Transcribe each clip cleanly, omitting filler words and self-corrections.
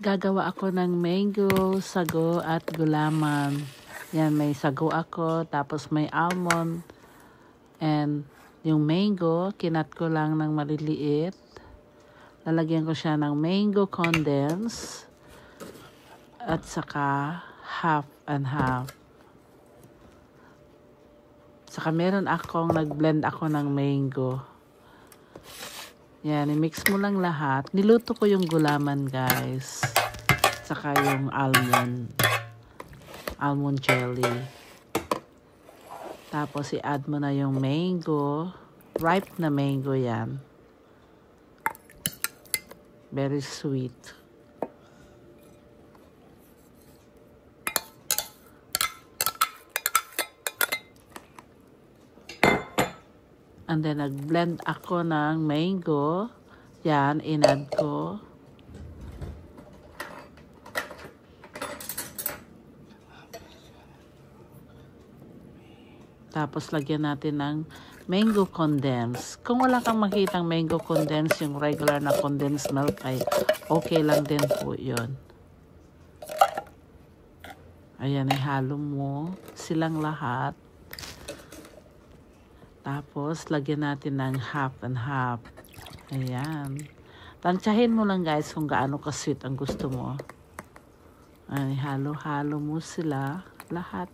Gagawa ako ng mango, sago at gulaman. Yan, may sago ako, tapos may almond. And yung mango, kinat ko lang ng maliliit. Lalagyan ko siya ng mango condense. At saka half and half. Saka meron akong nag-blend ako ng mango. Yan, i-mix mo lang lahat. Niluto ko yung gulaman, guys. Saka yung almond jelly. Tapos i-add mo na yung mango. Ripe na mango yan. Very sweet. And then, nag-blend ako ng mango. Yan, in-add ko. Tapos, lagyan natin ng mango condense. Kung wala kang makitang mango condense, yung regular na condensed milk, ay okay lang din po yun. Ayan, ihalo mo silang lahat. Tapos, lagyan natin ng half and half. Ayan. Tansyahin mo lang, guys, kung gaano ka-sweet ang gusto mo. Ayan, halo-halo mo sila. Lahat.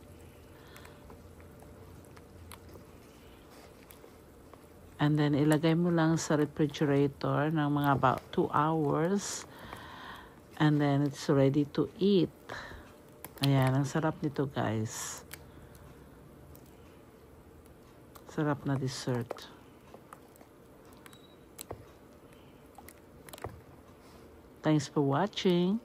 And then, ilagay mo lang sa refrigerator ng mga about 2 hours. And then, it's ready to eat. Ayan, ang sarap nito, guys. Sarap na dessert. Thanks for watching.